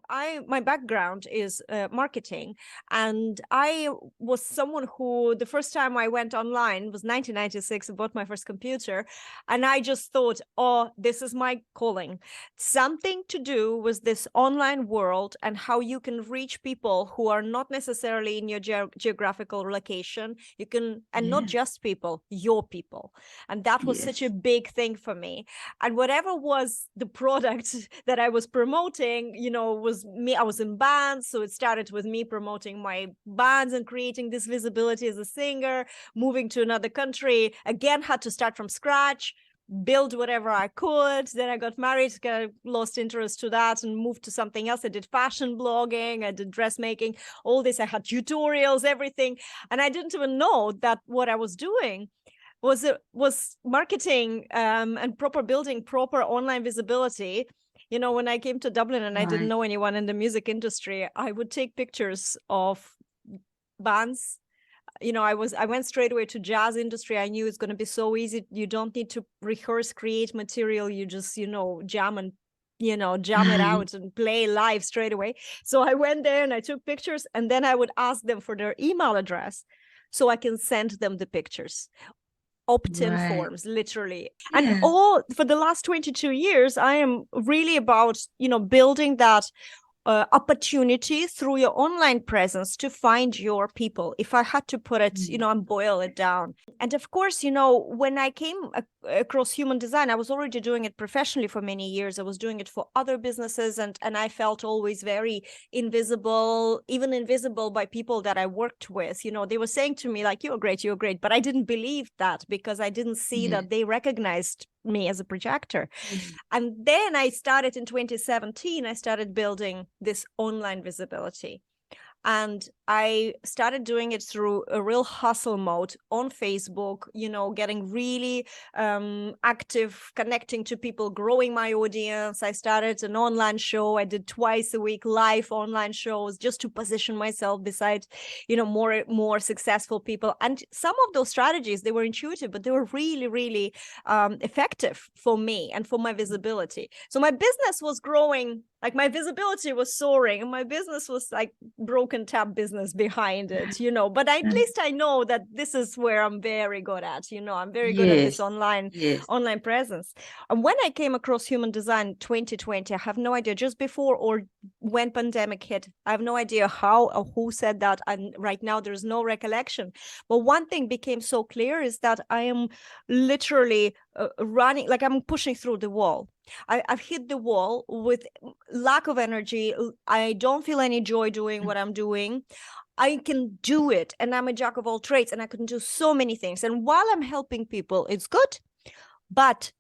my background is marketing, and I was someone who the first time I went online was 1996. I bought my first computer, and I just thought, oh, this is my calling. Something to do with this online world and how you can reach people who are not necessarily in your geographical location. You can, and not just people, your people. And that was such a big thing for me. And whatever was the product that I was promoting, was me. I was in bands, so it started with me promoting my bands and creating this visibility as a singer. Moving to another country, again, had to start from scratch, build whatever I could. Then I got married, lost interest to that and moved to something else. I did fashion blogging, I did dressmaking, all this. I had tutorials, everything. And I didn't even know that what I was doing was marketing and building proper online visibility. When I came to Dublin and I didn't know anyone in the music industry, I would take pictures of bands. I went straight away to jazz industry. I knew it's going to be so easy. You don't need to rehearse, create material. You just, jam and, jam it out and play live straight away. So I went there and I took pictures, and then I would ask them for their email address so I can send them the pictures. Opt-in forms, literally. And all for the last 22 years, I am really about, building that opportunity through your online presence to find your people. If I had to put it, and boil it down. And of course, when I came across human design, I was already doing it professionally for many years. I was doing it for other businesses, and I felt always very invisible, even invisible by people that I worked with. They were saying to me like, you're great, but I didn't believe that because I didn't see that they recognized me as a projector. And then I started in 2017, I started building this online visibility. And I started doing it through a real hustle mode on Facebook, getting really active, connecting to people, growing my audience. I started an online show. I did twice a week live online shows just to position myself beside, more successful people. And some of those strategies, they were intuitive, but they were really, really effective for me and for my visibility. So my business was growing. Like my visibility was soaring, and my business was like broken tap business behind it, but at least I know that this is where I'm very good at, I'm very good at this online presence. And when I came across human design 2020, I have no idea, just before or when pandemic hit, I have no idea how or who said that. And right now there's no recollection. But one thing became so clear is that I am literally running, like I'm pushing through the wall. I've hit the wall with lack of energy. I don't feel any joy doing what I'm doing. I can do it, and I'm a jack of all trades, and I can do so many things. And while I'm helping people, it's good, but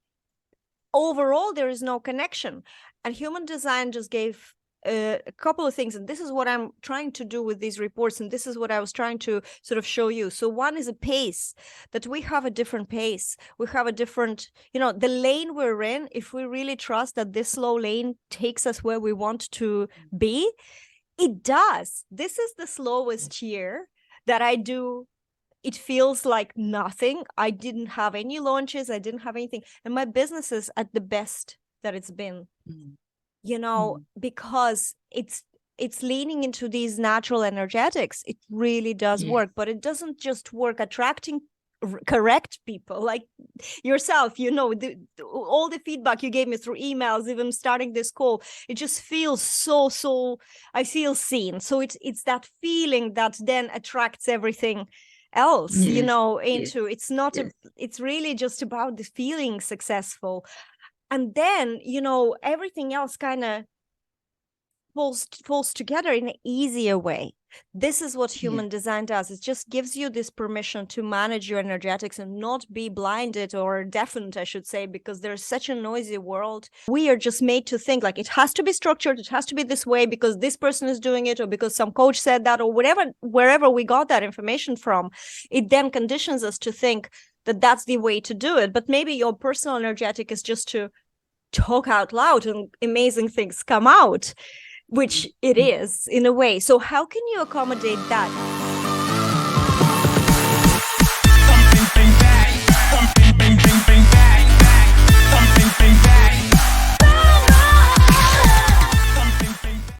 overall there is no connection. And human design just gave a couple of things, and this is what I'm trying to do with these reports, and this is what I was trying to sort of show you. So one is a pace, that we have a different pace. We have a different, the lane we're in. If we really trust that this slow lane takes us where we want to be, it does. This is the slowest year that I do. It feels like nothing. I didn't have any launches. I didn't have anything, and my business is at the best that it's been. Because it's leaning into these natural energetics. It really does work, but it doesn't just work attracting correct people like yourself. All the feedback you gave me through emails, even starting this call, it just feels so I feel seen. So it's that feeling that then attracts everything else, into it's not it's really just about the feeling successful. And then, everything else kind of falls together in an easier way. This is what human design does. It just gives you this permission to manage your energetics and not be blinded or deafened, I should say, because there's such a noisy world. We are just made to think like it has to be structured. It has to be this way because this person is doing it, or because some coach said that, or wherever we got that information from. It then conditions us to think that that's the way to do it. But maybe your personal energetic is just to talk out loud and amazing things come out, which it is in a way. So how can you accommodate that?